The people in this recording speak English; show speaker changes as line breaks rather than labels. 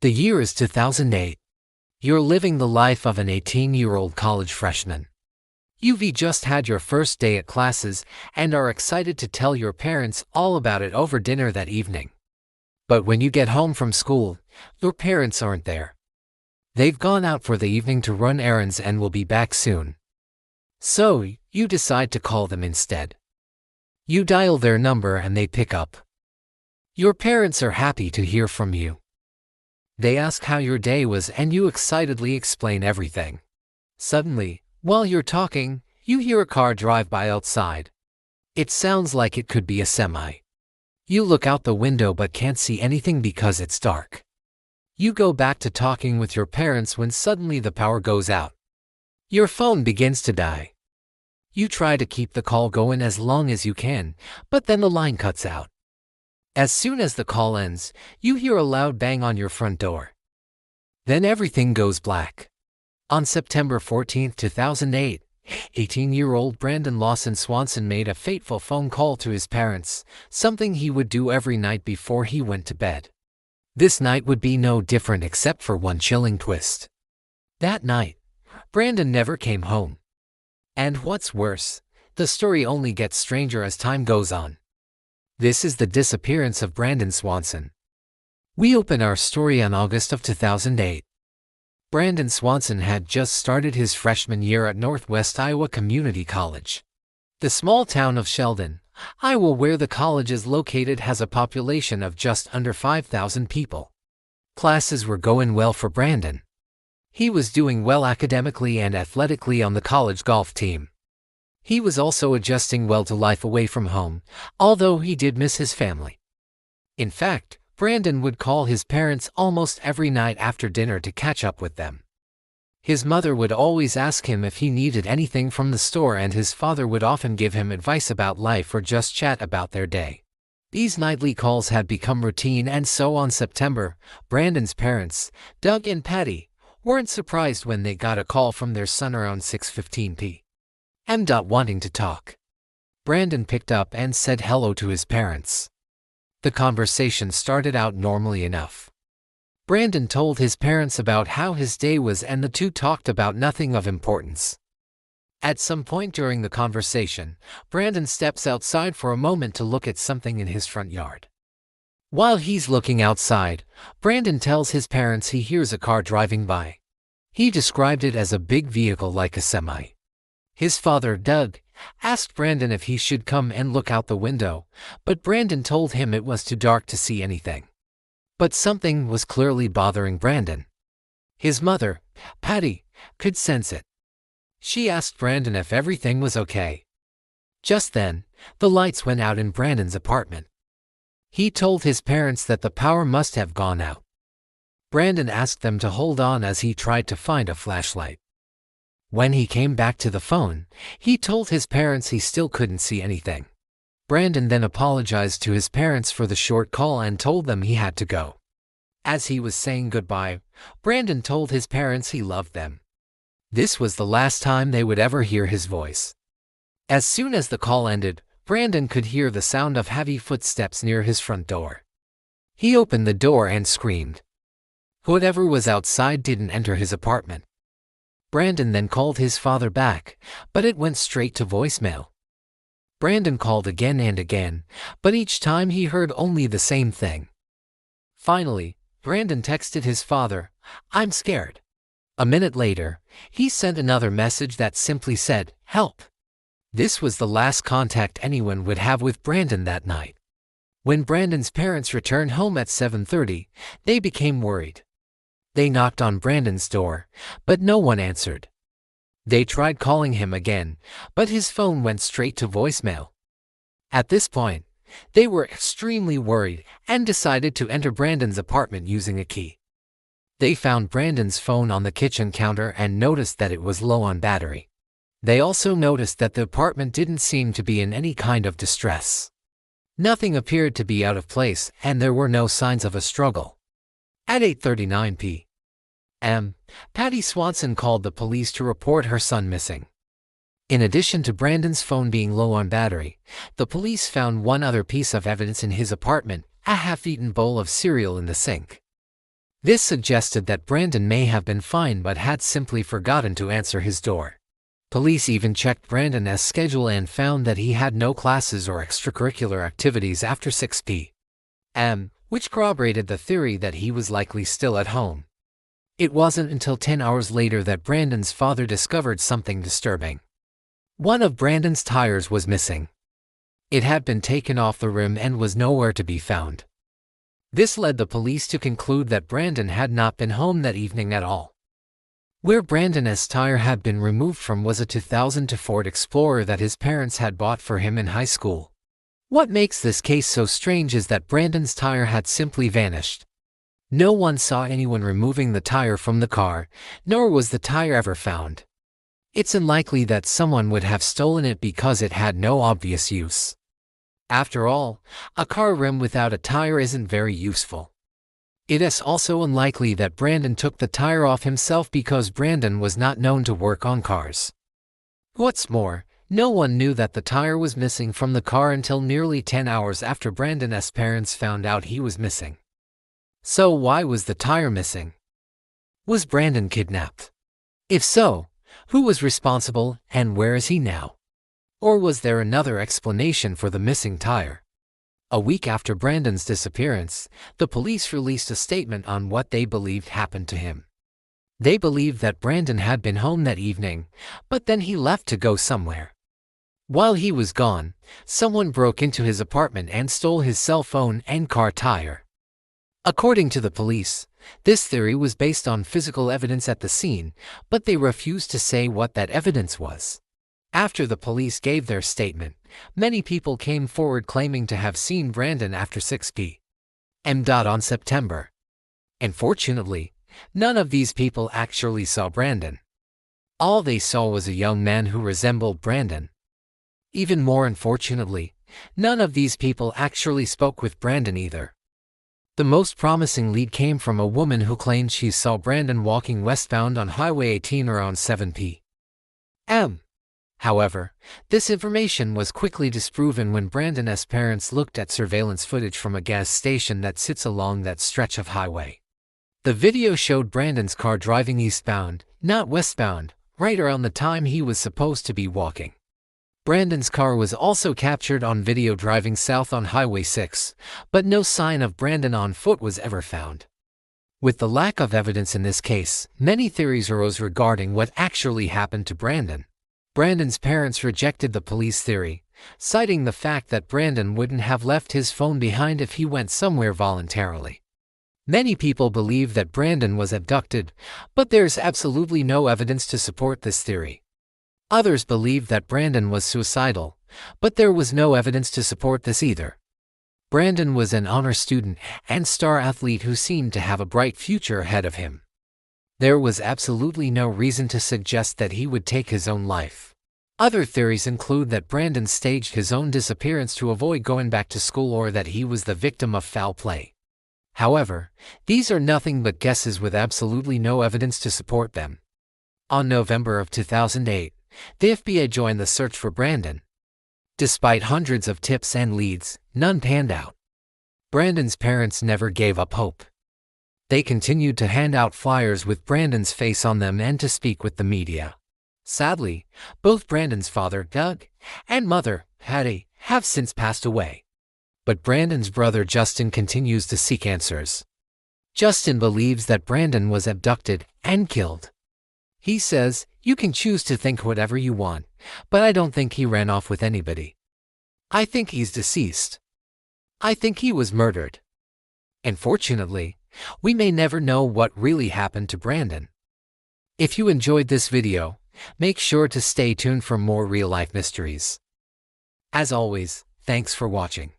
The year is 2008. You're living the life of an 18-year-old college freshman. You've just had your first day at classes and are excited to tell your parents all about it over dinner that evening. But when you get home from school, your parents aren't there. They've gone out for the evening to run errands and will be back soon. So, you decide to call them instead. You dial their number and they pick up. Your parents are happy to hear from you. They ask how your day was and you excitedly explain everything. Suddenly, while you're talking, you hear a car drive by outside. It sounds like it could be a semi. You look out the window but can't see anything because it's dark. You go back to talking with your parents when suddenly the power goes out. Your phone begins to die. You try to keep the call going as long as you can, but then the line cuts out. As soon as the call ends, you hear a loud bang on your front door. Then everything goes black. On September 14, 2008, 18-year-old Brandon Swanson made a fateful phone call to his parents, something he would do every night before he went to bed. This night would be no different except for one chilling twist. That night, Brandon never came home. And what's worse, the story only gets stranger as time goes on. This is the disappearance of Brandon Swanson. We open our story on August of 2008. Brandon Swanson had just started his freshman year at Northwest Iowa Community College. The small town of Sheldon, Iowa, where the college is located, has a population of just under 5,000 people. Classes were going well for Brandon. He was doing well academically and athletically on the college golf team. He was also adjusting well to life away from home, although he did miss his family. In fact, Brandon would call his parents almost every night after dinner to catch up with them. His mother would always ask him if he needed anything from the store, and his father would often give him advice about life or just chat about their day. These nightly calls had become routine, and so on September, Brandon's parents, Doug and Patty, weren't surprised when they got a call from their son around 6:15 p.m. wanting to talk. Brandon picked up and said hello to his parents. The conversation started out normally enough. Brandon told his parents about how his day was, and the two talked about nothing of importance. At some point during the conversation, Brandon steps outside for a moment to look at something in his front yard. While he's looking outside, Brandon tells his parents he hears a car driving by. He described it as a big vehicle like a semi. His father, Doug, asked Brandon if he should come and look out the window, but Brandon told him it was too dark to see anything. But something was clearly bothering Brandon. His mother, Patty, could sense it. She asked Brandon if everything was okay. Just then, the lights went out in Brandon's apartment. He told his parents that the power must have gone out. Brandon asked them to hold on as he tried to find a flashlight. When he came back to the phone, he told his parents he still couldn't see anything. Brandon then apologized to his parents for the short call and told them he had to go. As he was saying goodbye, Brandon told his parents he loved them. This was the last time they would ever hear his voice. As soon as the call ended, Brandon could hear the sound of heavy footsteps near his front door. He opened the door and screamed. Whatever was outside didn't enter his apartment. Brandon then called his father back, but it went straight to voicemail. Brandon called again and again, but each time he heard only the same thing. Finally, Brandon texted his father, "I'm scared." A minute later, he sent another message that simply said, "Help." This was the last contact anyone would have with Brandon that night. When Brandon's parents returned home at 7:30, they became worried. They knocked on Brandon's door, but no one answered. They tried calling him again, but his phone went straight to voicemail. At this point, they were extremely worried and decided to enter Brandon's apartment using a key. They found Brandon's phone on the kitchen counter and noticed that it was low on battery. They also noticed that the apartment didn't seem to be in any kind of distress. Nothing appeared to be out of place, and there were no signs of a struggle. At 8:39 p.m., Patty Swanson called the police to report her son missing. In addition to Brandon's phone being low on battery, the police found one other piece of evidence in his apartment, a half-eaten bowl of cereal in the sink. This suggested that Brandon may have been fine but had simply forgotten to answer his door. Police even checked Brandon's schedule and found that he had no classes or extracurricular activities after 6 p.m., which corroborated the theory that he was likely still at home. It wasn't until 10 hours later that Brandon's father discovered something disturbing. One of Brandon's tires was missing. It had been taken off the rim and was nowhere to be found. This led the police to conclude that Brandon had not been home that evening at all. Where Brandon's tire had been removed from was a 2002 Ford Explorer that his parents had bought for him in high school. What makes this case so strange is that Brandon's tire had simply vanished. No one saw anyone removing the tire from the car, nor was the tire ever found. It's unlikely that someone would have stolen it because it had no obvious use. After all, a car rim without a tire isn't very useful. It is also unlikely that Brandon took the tire off himself because Brandon was not known to work on cars. What's more, no one knew that the tire was missing from the car until nearly 10 hours after Brandon's parents found out he was missing. So why was the tire missing? Was Brandon kidnapped? If so, who was responsible and where is he now? Or was there another explanation for the missing tire? A week after Brandon's disappearance, the police released a statement on what they believed happened to him. They believed that Brandon had been home that evening, but then he left to go somewhere. While he was gone, someone broke into his apartment and stole his cell phone and car tire. According to the police, this theory was based on physical evidence at the scene, but they refused to say what that evidence was. After the police gave their statement, many people came forward claiming to have seen Brandon after 6 p.m. on September. Unfortunately, none of these people actually saw Brandon. All they saw was a young man who resembled Brandon. Even more unfortunately, none of these people actually spoke with Brandon either. The most promising lead came from a woman who claimed she saw Brandon walking westbound on Highway 18 around 7 p.m. However, this information was quickly disproven when Brandon's parents looked at surveillance footage from a gas station that sits along that stretch of highway. The video showed Brandon's car driving eastbound, not westbound, right around the time he was supposed to be walking. Brandon's car was also captured on video driving south on Highway 6, but no sign of Brandon on foot was ever found. With the lack of evidence in this case, many theories arose regarding what actually happened to Brandon. Brandon's parents rejected the police theory, citing the fact that Brandon wouldn't have left his phone behind if he went somewhere voluntarily. Many people believe that Brandon was abducted, but there's absolutely no evidence to support this theory. Others believe that Brandon was suicidal, but there was no evidence to support this either. Brandon was an honor student and star athlete who seemed to have a bright future ahead of him. There was absolutely no reason to suggest that he would take his own life. Other theories include that Brandon staged his own disappearance to avoid going back to school or that he was the victim of foul play. However, these are nothing but guesses with absolutely no evidence to support them. On November of 2008, the FBI joined the search for Brandon. Despite hundreds of tips and leads, none panned out. Brandon's parents never gave up hope. They continued to hand out flyers with Brandon's face on them and to speak with the media. Sadly, both Brandon's father, Doug, and mother, Patty, have since passed away. But Brandon's brother Justin continues to seek answers. Justin believes that Brandon was abducted and killed. He says, "You can choose to think whatever you want, but I don't think he ran off with anybody. I think he's deceased. I think he was murdered." Unfortunately, we may never know what really happened to Brandon. If you enjoyed this video, make sure to stay tuned for more real-life mysteries. As always, thanks for watching.